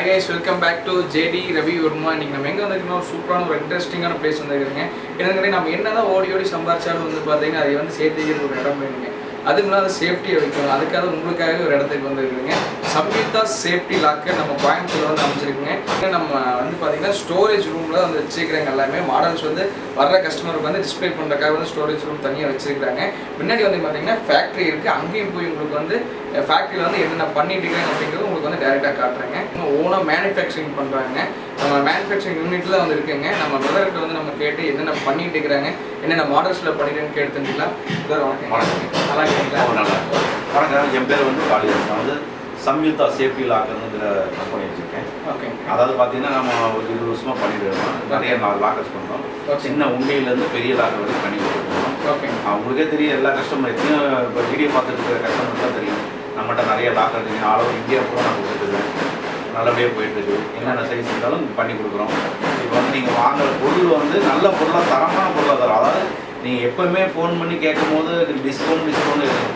Hi guys, welcome back to JD.Ravivarma. இன்னைக்கு நம்ம எங்க வந்திருக்கோம் சூப்பரான ஒரு இன்ட்ரஸ்டிங்கான பிளேஸ் வந்திருக்கீங்க. என்னங்கறே நம்ம என்னதான் ஓடி சம்பாரிச்சாலும் வந்து பாத்தீங்கன்னா அது வந்து சேர்த்துக்கிற ஒரு இடம் வேணுங்க. அதுக்கு முன்னாடி சேஃப்டியை வைக்கணும். அதுக்காக உங்களுக்காக ஒரு இடத்துக்கு வந்திருக்குங்க. சம்யுக்தா சேஃப்டி லாக்கர் நம்ம கோயம்புத்தூர்ல வந்து அமைச்சிருக்குங்க. நம்ம வந்து பாத்தீங்கன்னா ஸ்டோரேஜ் ரூம்ல வந்து வச்சிருக்காங்க. எல்லாமே மாடல்ஸ் வந்து வர்ற கஸ்டமருக்கு வந்து டிஸ்ப்ளே பண்றதுக்காக வந்து ஸ்டோரேஜ் ரூம் தனியா வச்சிருக்காங்க. முன்னாடி வந்து பாத்தீங்கன்னா ஃபேக்டரி இருக்கு. அங்கேயும் போய் உங்களுக்கு வந்து ஃபேக்டரியில வந்து என்னென்ன பண்ணிட்டு இருக்காங்க அப்படிங்கிறது உங்களுக்கு வந்து டைரக்டா காட்டுறாங்க. ஓனா மேனுஃபேக்சரிங் பண்றாங்க. நம்ம மேனுஃபேக்சரிங் யூனிட்ல வந்து இருக்குங்க. நம்ம பிரதர்கிட்ட வந்து நம்ம கேட்டு என்னென்ன பண்ணிட்டு இருக்காங்க, என்னென்ன மாடல்ஸ்ல பண்ணிருக்கேன்னு கேட்டு தெரிஞ்சுக்கலாம். வணக்கம். என் பேர் வந்து காளிதாஸ். நான் வந்து சம்யுக்தா சேஃப்டி லாக்கர்ங்கிற கம்பெனி வச்சுருக்கேன். ஓகே. அதாவது பார்த்தீங்கன்னா நம்ம ஒரு 20 வருஷமாக பண்ணிட்டு இருக்கோம். நிறைய லாக்கர்ஸ் பண்ணுறோம். சின்ன உண்டியிலேருந்து பெரிய லாக்கர் வரைக்கும் பண்ணி கொடுத்துருக்கோம். ஓகே. அவங்களுக்கே தெரியும், எல்லா கஸ்டமர் எத்தனையோ இப்போ வீடியோ பார்த்துட்டு இருக்கிற கஸ்டமருக்கு தான் தெரியும். நம்மகிட்ட நிறைய லாக்கர் தெரியும். ஆல் ஓவர் இந்தியா பூரா நான் கொடுத்துருக்கேன். நல்லபடியாக போயிட்டுருக்கு. என்னென்ன சைஸ் இருந்தாலும் பண்ணி கொடுக்குறோம். இப்போ வந்து நீங்கள் வாங்குற பொருள் வந்து நல்ல பொருளாக, தரமான பொருளாக தரும். அதாவது நீங்கள் எப்போவுமே ஃபோன் பண்ணி கேட்கும் போது டிஸ்கவுண்ட்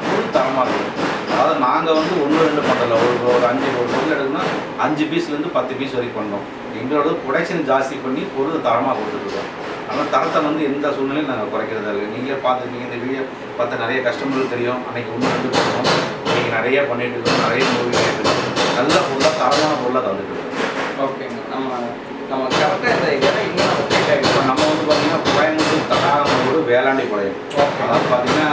பொருள் தரமாக இருக்கும். அதாவது நாங்கள் வந்து 1-2 பண்ணல, ஒரு 5 பொருள் எடுக்கணும்னா 5 பீஸ்லேருந்து 10 பீஸ் வரைக்கும் பண்ணோம். எங்களோட ப்ரொடக்ஷன் ஜாஸ்தி பண்ணி பொருள் தரமாக கொடுத்துருக்கோம். ஆனால் தரத்தை வந்து எந்த சூழ்நிலையும் நாங்கள் குறைக்கிறதா இல்லை. நீங்களே பார்த்துருக்கீங்க, இந்த வீடியோ பார்த்த நிறைய கஸ்டமருக்கு தெரியும். அன்றைக்கி 1-2 பண்ணுவோம். நீங்கள் நிறைய பண்ணிட்டு இருக்கோம், நிறைய மூவி கேட்டுருக்கோம். நல்ல பொருளாக, தரமான பொருளாக தந்துட்டு இருக்கோம். ஓகேங்க. நம்ம கரெக்டாக இந்த இடம் இன்னும் இப்போ நம்ம வந்து பார்த்தீங்கன்னா கோயம்புத்தூர் தடாகம் வேலாண்டிபாளையம். அதாவது பார்த்தீங்கன்னா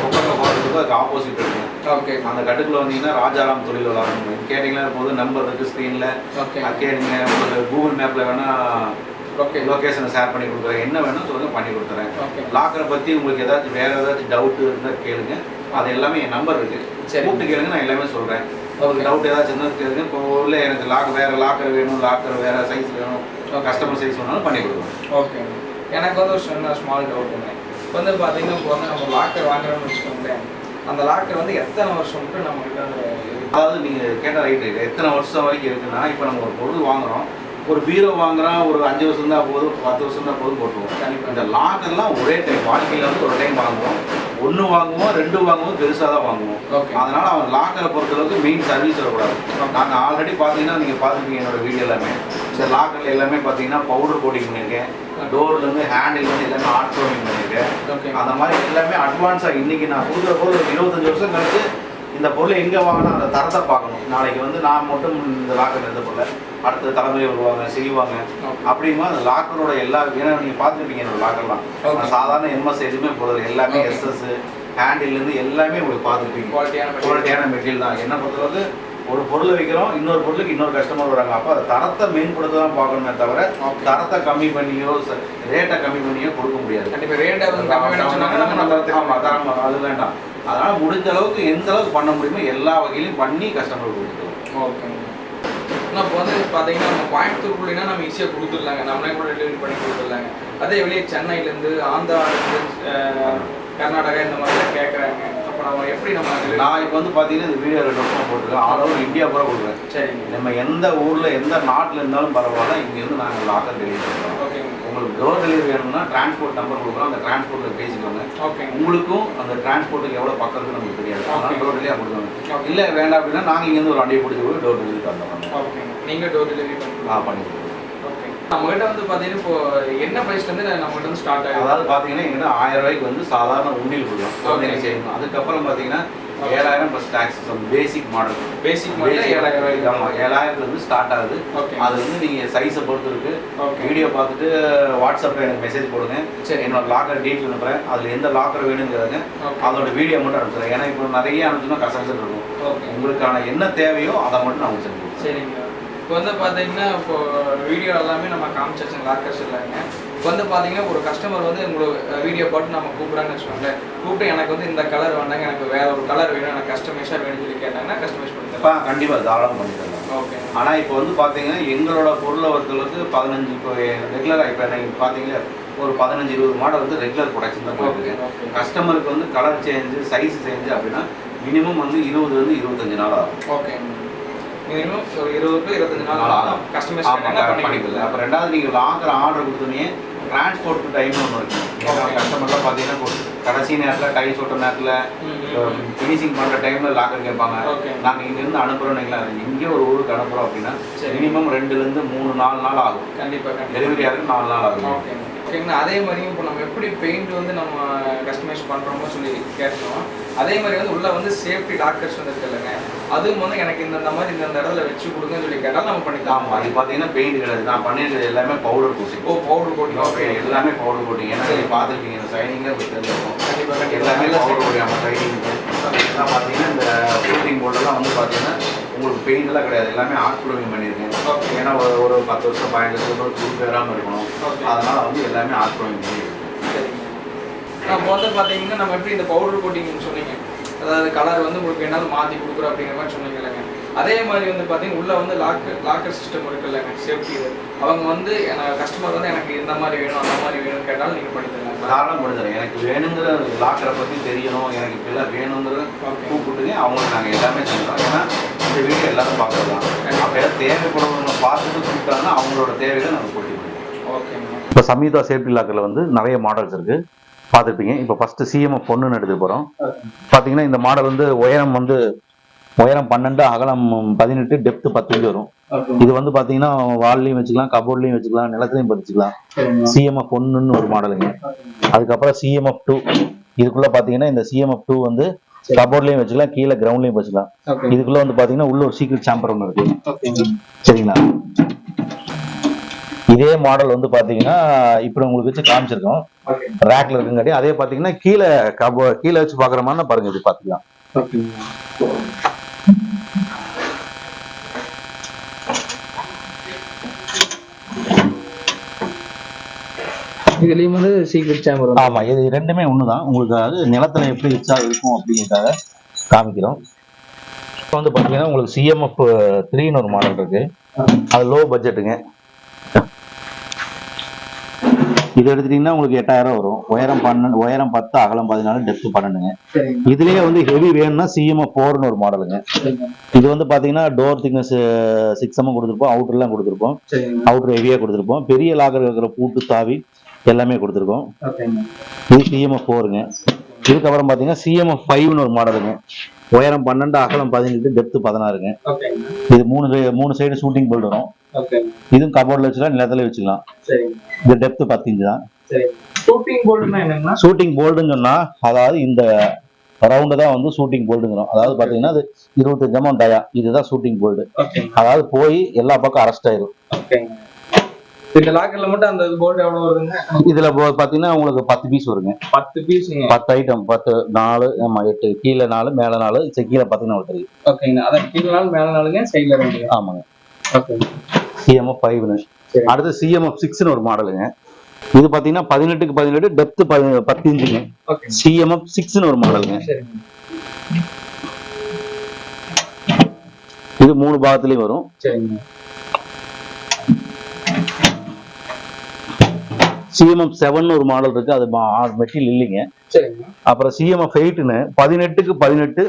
cockraco அதுக்கு ஆப்போசிட் இருக்கும். ஓகே. அந்த கட்டுக்குள்ள வந்தீங்கன்னா ராஜாராம் தொழில் வளரும் கேட்டிங்கன்னா போது நம்பர் இருக்குது ஸ்க்ரீனில். ஓகே. கேளுங்க, உங்களுக்கு கூகுள் மேப்பில் வேணால் லொக்கேஷனை ஷேர் பண்ணி கொடுக்குறேன். என்ன வேணும் சொல்லுங்கள், பண்ணி கொடுத்துறேன். லாக்கரை பற்றி உங்களுக்கு ஏதாச்சும் வேறு ஏதாச்சும் டவுட்டு இருந்தால் கேளுங்க. அது எல்லாமே என் நம்பர் இருக்குது, கூப்பிட்டு கேளுங்க, நான் எல்லாமே சொல்கிறேன். ஒரு டவுட் ஏதாச்சும் இருந்தால் கேளுங்க. இப்போ உள்ள எனக்கு வேறு லாக்கர் வேணும், லாக்கர் வேறு சைஸ் வேணும், கஸ்டமர் சைஸ் வேணாலும் பண்ணி கொடுக்குறோம். ஓகே. எனக்கு வந்து ஒரு சின்ன ஸ்மால் டவுட்டுங்க. இப்போ வந்து பார்த்தீங்கன்னா இப்போ வந்து நம்ம லாக்கர் வாங்குறோம்னு வச்சுக்கோங்களேன், அந்த லாக்கர் வந்து எத்தனை வருஷம் மட்டும் நம்மகிட்ட அதாவது நீங்கள் கேட்ட ரைட்டு எத்தனை வருஷம் வரைக்கும் இருக்குன்னா, இப்போ நம்ம ஒரு பொருள் வாங்குகிறோம், ஒரு பீரோ வாங்குறோம், ஒரு 5 வருஷம் தான் போதும், 10 வருஷம் தான் போதும் போட்டுருவோம். இந்த லாக்கர்லாம் ஒரே டைம் வாழ்க்கையில் வந்து ஒரு டைம் வாங்குவோம். 1 வாங்குவோம், 2 வாங்குவோம், பெருசாக தான் வாங்குவோம். அதனால் அவன் லாக்கரை பொறுத்தளவுக்கு மெயின் சர்வீஸ் வரக்கூடாது. நாங்கள் ஆல்ரெடி பார்த்தீங்கன்னா நீங்கள் பார்த்துருக்கீங்க என்னோடய வீடியோ எல்லாமே. இந்த லாக்கரில் எல்லாமே பார்த்தீங்கன்னா பவுடர் கோட்டிங் பண்ணியிருக்கேன். டோர்லேருந்து ஹேண்டில் எல்லாமே ஆர்ட் கோட்டிங் பண்ணியிருக்கேன். அந்த மாதிரி எல்லாமே அட்வான்ஸாக இன்றைக்கி நான் கொடுக்குற பொருள் 25 வருஷம் கழிச்சு இந்த பொருளை எங்கே வாங்கினா அந்த தரத்தை பார்க்கணும். நாளைக்கு வந்து நான் மட்டும் இந்த லாக்கர் இருந்த பொருளை அடுத்த தலைமுறை வருவாங்க, செய்வாங்க. அப்படிங்கும்போது அந்த லாக்கரோட எல்லா, ஏன்னா நீங்கள் பார்த்துருப்பீங்க என்னோட லாக்கர்லாம் சாதாரண எம்எஸ் எதுவுமே போடுறது, எல்லாமே எஸ்எஸ் ஹேண்டில்லேருந்து எல்லாமே உங்களுக்கு பார்த்துருப்பீங்க. குவாலிட்டியான மெட்டீரியல் தான். என்ன பொறுத்தளவுக்கு ஒரு பொருளை வைக்கிறோம், இன்னொரு பொருளுக்கு இன்னொரு கஸ்டமர் வராங்க. அப்போ அதை தரத்தை மேம்படுத்த தான் பார்க்கணுமே தவிர தரத்தை கம்மி பண்ணியோ ரேட்டை கம்மி பண்ணியோ கொடுக்க முடியாது. ஆமாம், அது வேண்டாம். அதனால் முடிஞ்ச அளவுக்கு எந்த அளவுக்கு பண்ண முடியுமோ எல்லா வகையிலையும் பண்ணி கஸ்டமருக்கு கொடுத்துருவோம். ஓகே. இப்போ வந்து பார்த்தீங்கன்னா நம்ம கோயம்புத்தூர்க்குள்ளேனா நம்ம ஈஸியாக கொடுத்துடலாங்க, நம்மளே கூட டெலிவரி பண்ணி கொடுத்துடலாங்க. அதே வெளியே சென்னையிலேருந்து, ஆந்திராவிலேருந்து, கர்நாடகா இந்த மாதிரிலாம் கேட்குறாங்க. அப்போ நம்ம எப்படி நான் இப்போ வந்து பார்த்தீங்கன்னா இந்த வீடியோ 2 வருஷமாக போட்டிருக்கேன். ஆல் ஓவர் இந்தியா பூரா கொடுக்குறேன். சரிங்க. நம்ம எந்த ஊரில் எந்த நாட்டில் இருந்தாலும் பரவாயில்ல, இங்கேருந்து நாங்கள் லாக்கர் டெலிவரி பண்ணுறோம். ஓகே. உங்களுக்கு டோர் டெலிவரி வேணும்னா டிரான்ஸ்போர்ட் நம்பர் கொடுக்குறோம், அந்த டிரான்ஸ்போர்ட்டில் பேசிக்கோங்க. ஓகே. உங்களுக்கும் அந்த டிரான்ஸ்போர்ட்டுக்கு எவ்வளோ பக்கத்துக்கு நமக்கு தெரியாது, அதனால் டோர் டெலிவரியாக கொடுக்கணும். இல்லை வேண்டாம் அப்படின்னா நாங்கள் இங்கேருந்து ஒரு வண்டியை பிடிச்சி போய் டோர் டெலிவரி தந்துடுறோம். ஓகே. நீங்கள் டோர் டெலிவரி பண்ணி கொடுக்குறோம். ஓகே. நம்மகிட்ட வந்து பார்த்தீங்கன்னா இப்போ என்ன ப்ரைஸ்லேருந்து நம்மகிட்ட வந்து ஸ்டார்ட் ஆகும்? அதாவது பார்த்தீங்கன்னா எங்கிட்ட 1000 ரூபாய்க்கு வந்து சாதாரண உண்டியில் கொடுக்கலாம், குழந்தைங்க செய்யணும். அதுக்கப்புறம் பார்த்தீங்கன்னா 7000 ப்ளஸ் டாக்ஸ். பேசிக் மாடல் 7000 ரூபாய்க்கு. ஆமாம், 7000 ஸ்டார்ட் ஆகுது. அது வந்து நீங்கள் சைஸை பொறுத்து இருக்கு. வீடியோ பார்த்துட்டு வாட்ஸ்அப்பில் எனக்கு மெசேஜ் போடுங்க. சரி, என்னோட லாக்கர் டீட்டெயில் அனுப்புகிறேன். அதில் எந்த லாக்கர் வேணுங்கிறதுங்க அதோட வீடியோ மட்டும் அனுப்பிச்சுறேன். ஏன்னா இப்போ நிறைய அனுப்பிச்சுன்னா கஷ்டம் இருக்கும். உங்களுக்கான என்ன தேவையோ அதை மட்டும் நான் அனுப்பிச்சிருக்கேன். சரிங்க. இப்போ வந்து பார்த்தீங்கன்னா இப்போ வீடியோ எல்லாமே நம்ம காமிச்சாச்சு, லாக்கர்ஸ் இல்லைங்க. இப்போ வந்து பார்த்தீங்கன்னா ஒரு கஸ்டமர் வந்து உங்களுக்கு வீடியோ பார்த்து நம்ம கூப்பிட்றாங்கன்னு வச்சுக்கோங்களேன், கூப்பிட்டு எனக்கு வந்து இந்த கலர் வேண்டாங்க, எனக்கு வேறு ஒரு கலர் வேணும், எனக்கு கஸ்டமைஸாக வேணும்னு சொல்லி கேட்டாங்கன்னா கஸ்டமைஸ் பண்ணிக்கலாம். கண்டிப்பாக தாராளம் பண்ணிக்கலாம். ஓகே. ஆனால் இப்போ வந்து பார்த்தீங்கன்னா எங்களோட பொருளை ஒருத்தளவுக்கு 15 இப்போ ரெகுலராக இப்போ நீங்கள் பார்த்தீங்கன்னா ஒரு 15-20 மாடல் வந்து ரெகுலர் ப்ரொடக்ஷன் தான் போயிருக்கு. கஸ்டமருக்கு வந்து கலர் சேஞ்சு, சைஸ் சேஞ்சு அப்படின்னா மினிமம் வந்து 20-25 நாள் ஆகும். ஓகே. மினிமம் ஒரு 20-25 நாள் கஸ்டமைஸ் பண்ணிக்கலாம். அப்போ ரெண்டாவது நீங்கள் லாக்கர் ஆர்டர் கொடுத்தோன்னே டிரான்ஸ்போர்ட் டைம்னு ஒன்று இருக்கும். ஏன்னா கஸ்டமர்லாம் பார்த்தீங்கன்னா கடைசி நேரத்தில் டைல்ஸ் ஓட்டுற நேரத்தில் ஃபினிஷிங் பண்ணுற டைமில் லாக்கர் கேட்பாங்க. நாங்கள் இங்கேருந்து அனுப்புகிறோம்னீங்களா, இங்கே ஒரு ஊருக்கு அனுப்புகிறோம் அப்படின்னா மினிமம் 2 to 4 நாள் ஆகும். கண்டிப்பாக டெலிவரி ஆகுது 4 நாள் ஆகும். ஓகேங்களா. அதே மாதிரி இப்போ நம்ம எப்படி பெயிண்ட் வந்து நம்ம கஸ்டமைஸ் பண்ணுறோமோ சொல்லி கேட்கணும். அதே மாதிரி வந்து உள்ள வந்து சேஃப்டி லாக்கர்ஸ் வந்து இருக்குல்லங்க, அதுவும் வந்து எனக்கு இந்த மாதிரி இந்த இடத்துல வச்சு கொடுங்கன்னு சொல்லி கேட்டால் நம்ம பண்ணிக்கலாம். ஆமாம், அது பார்த்தீங்கன்னா பெயிண்ட் கிடையாது, நான் பண்ணியிருக்கிறது எல்லாமே powder coating. Powder coating. Okay, எல்லாமே பவுடர் கோட்டிங். ஏன்னா நீங்கள் பார்த்துருக்கீங்க இந்த சைனிங்காக தெரிஞ்சிருக்கும். கண்டிப்பாக எல்லாமே பவுடர் கோட்டிங். நம்ம சைனிங்கு எல்லாம் பார்த்தீங்கன்னா இந்த ஷூட்டிங் போர்டெல்லாம் வந்து பார்த்தீங்கன்னா உங்களுக்கு பெயிண்டெல்லாம் கிடையாது, எல்லாமே ஆர்ட் ப்ரூவிங் பண்ணியிருக்கேன். ஏன்னா ஒரு 10 வருஷம் 15 வருஷம் குரூப் வேறாமல் இருக்கணும், அதனால் வந்து எல்லாமே ஆர்ட் ப்ரூவிங் பண்ணியிருக்கேன். நம்ம வந்து பார்த்தீங்கன்னா நம்ம எப்படி இந்த பவுடர் கோட்டிங்னு சொன்னீங்க, அதாவது கலர் வந்து உங்களுக்கு என்னால் மாற்றி கொடுக்குறோம் அப்படிங்கிற மாதிரி சொன்னீங்க இல்லைங்க. அதே மாதிரி வந்து பார்த்தீங்கன்னா உள்ளே வந்து லாக்கர் சிஸ்டம் இருக்குது இல்லைங்க, சேஃப்டி. அவங்க வந்து கஸ்டமர் வந்து எனக்கு இந்த மாதிரி வேணும் அந்த மாதிரி வேணும்னு கேட்டாலும் நீங்கள் பண்ணி தரலாம். தாராளம் பண்ணி தரேன். எனக்கு வேணுங்கிற லாக்கரை பற்றி தெரியணும், எனக்கு இப்படிலாம் வேணுங்கிற கூப்பிட்டுங்க அவங்களுக்கு நாங்கள் எல்லாமே சொல்கிறோம். ஏன்னா இந்த வீடியோ எல்லாரும் பார்க்கலாம். அப்படியே தேவைப்படுறவங்க பார்த்துட்டு கூப்பிட்டாங்கன்னா அவங்களோட தேவைகளை நாங்கள் போட்டி கொடுப்போம். ஓகேங்க. இப்போ சமீதா சேஃப்டி லாக்கரில் வந்து நிறைய மாடல்ஸ் இருக்குது, பார்த்துருப்பீங்க. இப்போ ஃபஸ்ட்டு சிஎம்எஃப் 1 எடுத்துகிட்டு போகிறோம். பார்த்தீங்கன்னா இந்த மாடல் வந்து உயரம் 12, அகலம் 18, டெப்த் 10 வரும். இது வந்து பார்த்தீங்கன்னா வால்லையும் வச்சுக்கலாம், கபோர்ட்லையும் வச்சுக்கலாம், நிலத்துலையும் பதிச்சுக்கலாம். சிஎம்எஃப் 1 ஒரு மாடலுங்க. அதுக்கப்புறம் சிஎம்எஃப் 2, இதுக்குள்ளே பார்த்தீங்கன்னா இந்த சிஎம்எஃப் 2 வந்து கபோர்ட்லையும் வச்சுக்கலாம், கீழே கிரவுண்ட்லையும் வச்சுக்கலாம். இதுக்குள்ளே வந்து பார்த்தீங்கன்னா உள்ள ஒரு சீக்ரெட் சாம்பர் ஒன்று இருக்கு. சரிங்களா. இதே மாடல் வந்து பாத்தீங்கன்னா இப்படி உங்களுக்கு வச்சு காமிச்சிருக்கோம், ரேக்ல இருக்குங்காட்டி. அதே பாத்தீங்கன்னா கீழே வச்சு பாக்குற மாதிரி பாருங்க, இது பாத்துக்கலாம். இதுலயும் வந்து சீக்ரெட் சேம்பர். ஆமா, இது ரெண்டுமே ஒண்ணுதான். உங்களுக்கு அது நிலத்துல எப்படி வச்சா இருக்கும் அப்படிங்கிறத காமிக்கிறோம். இப்போ வந்து பாத்தீங்கன்னா உங்களுக்கு சிஎம்எஃப் 3 ஒரு மாடல் இருக்கு, அது லோ பட்ஜெட்டுங்க. இது எடுத்துட்டீங்கன்னா உங்களுக்கு 8000 வரும். உயரம் 10, அகலம் 14, டெப்த் 12ங்க. இதுலயே வந்து ஹெவி வேணும்னா சிஎம்எஃப் 4 ஒரு மாடலுங்க. இது வந்து பாத்தீங்கன்னா டோர் திக்னஸ் 6 mm கொடுத்துருப்போம், அவுட்டர்லாம் கொடுத்துருப்போம், அவுட்டர் ஹெவியா கொடுத்துருப்போம், பெரிய லாக்கர் இருக்கிற பூட்டு தாவி எல்லாமே கொடுத்துருக்கோம். இது சிஎம்எஃப் 4ங்க. இதுக்கப்புறம் பாத்தீங்கன்னா சிஎம்எஃப் 5 ஒரு மாடலுங்க. உயரம் 12, அகலம் 18, டெப்த் 16ங்க. இது 3 சைடு ஷூட்டிங் போல்ட் வரும். இதுவும் கபோர்ட்ல வச்சுக்கலாம், நிலத்துல வச்சுக்கலாம். இது டெப்த் 10 தான். ஷூட்டிங் போல்ட்னா என்னன்னா, ஷூட்டிங் போல்ட்னு சொன்னா அதாவது இந்த ரவுண்டு தான் வந்து ஷூட்டிங் போல்டுங்கிறோம். அதாவது பாத்தீங்கன்னா அது 25 mm டயா, இதுதான் ஷூட்டிங் போல்டு. அதாவது போய் எல்லா பக்கம் அரெஸ்ட் ஆயிரும். இந்த லாக்கர்ல மட்டும் அந்த போல்ட் எவ்வளவு வருதுங்க? இதுல பாத்தீங்கன்னா உங்களுக்கு 10 பீஸ் வருங்க. 10 பீஸ், 10 ஐட்டம், 10 4 8, கீழே 4 மேல 4, கீழே பாத்தீங்கன்னா ஒருத்தர். ஓகேங்க. அத கீழே 4 மேல 4ங்க, சைடுல 2. ஆமாங்க. ஓகே. சிஎம்எஃப் 5. அடுத்து சிஎம்எஃப் 6 ஒரு மாடலுங்க. இது பாத்தீங்கன்னா 18க்கு 18, டெப்த் 15ங்க. சிஎம்எஃப் 6 ஒரு மாடலுங்க. இது 3 பாகத்திலயும் வரும். சிஎம்எஃப் 7 ஒரு மாடல் இருக்கு, அது மெட்டீரியல் இல்லைங்க. அப்புறம் சிஎம்எஃப் 8 18க்கு 18,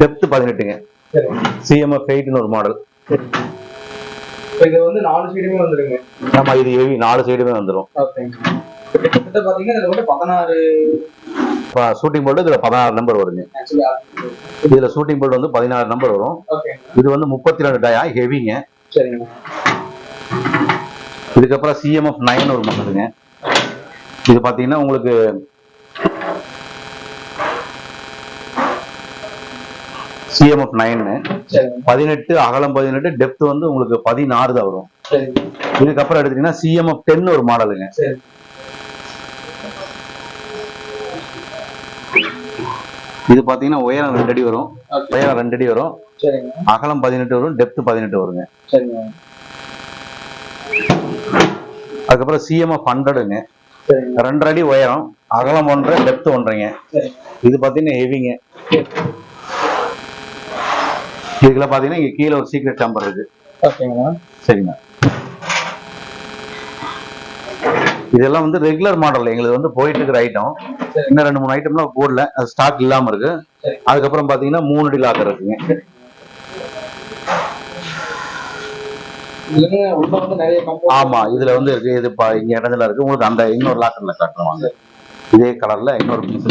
டெப்த் 18ங்க. சிஎம்எஃப் 8 ஒரு மாடல். இது வந்து 4 சைடுமே வந்துருங்க. ஆமா, இது ஹெவி 4 சைடுமே வந்துரும். கிட்ட பாத்தீங்கன்னா இதுல வந்து 16 ஷூட்டிங் போல்ட், இதுல 16 நம்பர் வருங்க. இதுல ஷூட்டிங் போல்ட் வந்து 16 நம்பர் வரும். இது வந்து 32 டயா, ஹெவிங்க. சரிங்க. இதுக்கப்புறம் சிஎம்எஃப் 9 ஒரு மாடலுங்க. இது பாத்தீங்கன்னா உங்களுக்கு சிஎம்எஃப் 9 18, அகலம் 18, டெப்த் வந்து உங்களுக்கு 16 தான் வரும். இதுக்கப்புறம் எடுத்தீங்கன்னா சிஎம்எஃப் 10 ஒரு மாடலுங்க. இது பாத்தீங்கன்னா உயரம் 2 அடி வரும், அகலம் 18 வரும், டெப்த் 18 வருங்க. அதுக்கப்புறம் சிஎம்எஃப் 100ங்க. 2 அடி உயரம், அகலம் 1, டெப்த் 1ங்க. இது பாத்தீங்கன்னா ஹெவிங்க. இதுல பாத்தீங்கன்னா இங்க கீழே ஒரு சீக்ரெட் சாம்பர் இருக்கு. சரிங்க. இதெல்லாம் வந்து ரெகுலர் மாடல் எங்களுக்கு வந்து போயிட்டு இருக்கிற ஐட்டம். இன்னும் 2-3 ஐட்டம்லாம் போடல, ஸ்டாக் இல்லாம இருக்கு. அதுக்கப்புறம் பாத்தீங்கன்னா 3 அடி லாக்கர் இருக்குங்க. உள்ள வந்து நிறைய ஆமா இதுல வந்து இருக்கு. இது இங்க இடத்துல இருக்கு. உங்களுக்கு அந்த இன்னொரு லாக்கர்ல காட்டுவாங்க. இதே கலர்ல இன்னொரு பீஸ்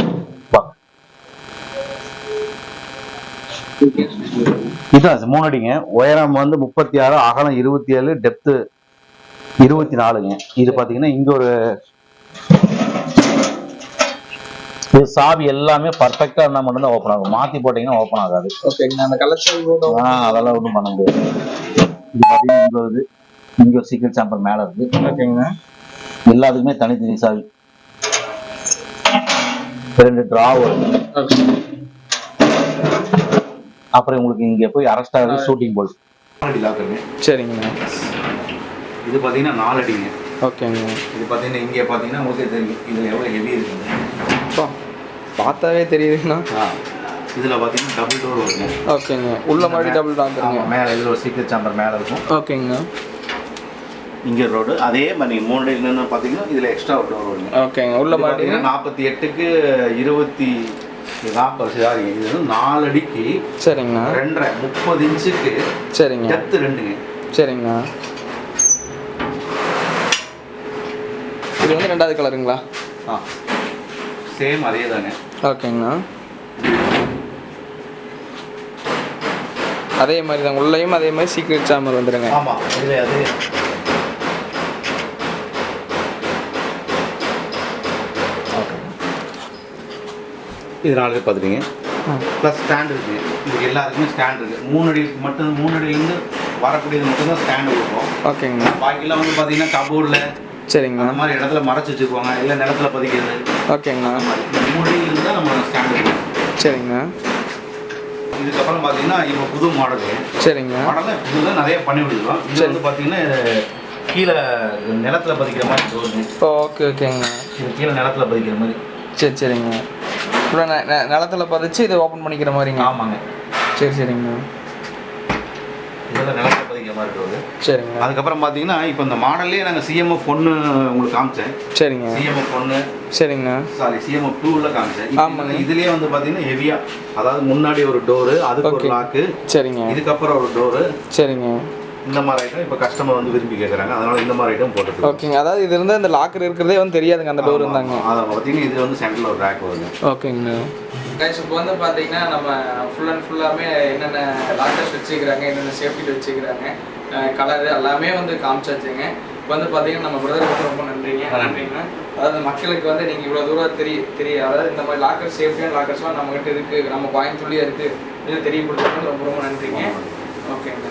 இதுதான் 3 அடிங்க. உயரம் வந்து 36, அகலம் 27, டெப்த் 24ங்க. இது பாத்தீங்கன்னா இங்க ஒரு இது சாவி எல்லாமே பர்ஃபெக்டா இருந்தா மட்டும்தான் ஓப்பன் ஆகும். மாத்தி போட்டீங்கன்னா ஓப்பன் ஆகாது. ஓகேங்க. அந்த கலெக்ஷன் அதெல்லாம் ஒன்றும் பண்ண முடியாது. இது பாத்தீங்கன்னா இங்க ஒரு சீக்கிரம் சாம்பர் மேல இருக்கு. ஓகேங்க. எல்லாத்துக்குமே தனித்தனி சாவி. 2 டிராவர். அப்புறம் உங்களுக்கு இங்க போய் அரெஸ்ட் ஆகுது ஷூட்டிங் போல். சரிங்க. இது பாத்தீங்கன்னா 4 அடிங்க. ஓகேங்க. இது பாத்தீங்கன்னா இங்கே பாத்தீங்கன்னா உங்களுக்கு தெரியும் இதுல எவ்வளவு ஹெவி இருக்குங்க. பார்த்தாவே தெரியுதுண்ணா. இதுல பாத்தீங்கன்னா டபுள் டோர் வருங்க. ஓகேங்க. உள்ள மாதிரி டபுள் டாந்துருங்க. மேல இதுல ஒரு சீக்கிரம் சாம்பர் மேல இருக்கும். ஓகேங்க. இங்க ரோடு அதே மாதிரி 3 அடி என்னன்னு பாத்தீங்கன்னா இதுல எக்ஸ்ட்ரா ஒரு டோர் வருங்க. ஓகேங்க. உள்ள மாதிரி 48க்கு 40 சாரி இது 4 அடிக்கு. சரிங்கண்ணா. 2.5 30 இன்ச்சுக்கு. சரிங்க. டெப்த் 2ங்க. சரிங்கண்ணா. இது வந்து 2வது கலருங்களா? சேம் அதே தாங்க. ஓகேங்கண்ணா. அதே மாதிரி தான் உள்ளேயும் அதே மாதிரி சீக்ரெட் சாம்பர் வந்துடுங்க. ஆமா இது அதே. இது 4 அடி பார்த்துட்டீங்க. ப்ளஸ் ஸ்டாண்ட் இருக்குது. இதுக்கு எல்லாருக்குமே ஸ்டாண்ட் இருக்குது. 3 அடி மட்டும் 3 அடியிலேருந்து வரக்கூடியது மட்டும்தான் ஸ்டாண்டு கொடுப்போம். ஓகேங்க. பாக்கிலாம் வந்து பார்த்தீங்கன்னா கபோர்டில் சரிங்க அந்த மாதிரி இடத்துல மறைச்சி வச்சுக்குவாங்க. இல்லை நிலத்துல பதிக்கிறது. ஓகேங்கண்ணா. 3 அடியிலேருந்து தான் நம்ம ஸ்டாண்ட் கொடுப்போம். சரிங்கண்ணா. இதுக்கப்புறம் பார்த்தீங்கன்னா இப்போ புது மாடலு. சரிங்க. மாடலில் புதுதான் நிறைய பண்ணி விடுவோம். இது வந்து பார்த்தீங்கன்னா கீழே நிலத்துல பதிக்கிற மாதிரி தோணுங்க. ஓகே ஓகேங்கண்ணா. இது கீழே நிலத்துல பதிக்கிற மாதிரி. சரி சரிங்க. இப்போ நிலத்துல பதிச்சு இதை ஓப்பன் பண்ணிக்கிற மாதிரிங்க? ஆமாங்க. சரி சரிங்கண்ணா. இதெல்லாம் நிலத்துல பதிக்கிற மாதிரி இருக்குது. சரிங்க. அதுக்கப்புறம் பார்த்தீங்கன்னா இப்போ இந்த மாடல்லே நாங்கள் சிஎம்எஃப் 1 உங்களுக்கு காமிச்சேன். சரிங்க. சிஎம்எஃப் 1 சரிங்கண்ணா. சாரி சிஎம்எஃப் 2ல காமிச்சேன். ஆமாங்க. இதுலேயே வந்து பார்த்தீங்கன்னா ஹெவியாக அதாவது முன்னாடி ஒரு டோரு, அதுக்கு ஒரு லாக்கு. சரிங்க. இதுக்கப்புறம் ஒரு டோரு. சரிங்க. இந்த மாதிரி ஐட்டம் இப்போ கஸ்டமர் வந்து விரும்பி கேட்குறாங்க. அதனால இந்த மாதிரி ஐட்டம் போட்டுருக்கு. ஓகேங்க. அதாவது இது இருந்தால் இந்த லாக்கர் இருக்கிறதே வந்து தெரியாதுங்க, அந்த டோர் இருந்தாங்க. அதை பார்த்தீங்கன்னா இது வந்து சென்டரில் ஒரு ரேக் வருங்க. ஓகேங்கண்ணா. இப்போ வந்து பார்த்தீங்கன்னா நம்ம ஃபுல் அண்ட் ஃபுல்லாமே என்னென்ன லாக்கர்ஸ் வச்சுக்கிறாங்க, என்னென்ன சேஃப்டி வச்சுக்கிறாங்க, கலரு எல்லாமே வந்து காமிச்சாச்சுங்க. இப்போ வந்து பார்த்தீங்கன்னா நம்ம பிரதருக்கு ரொம்ப நன்றிங்க. நன்றிங்கண்ணா. அதாவது மக்களுக்கு வந்து நீங்கள் இவ்வளோ தூரம் தெரியும் அதாவது இந்த மாதிரி லாக்கர் சேஃப்டியான லாக்கர்ஸ்லாம் நம்மகிட்ட இருக்குது, நம்ம கோயம்புத்தூர்லேயே இருக்குது, இதை தெரியப்படுத்துறது ரொம்ப ரொம்ப நன்றிங்க. ஓகேங்க.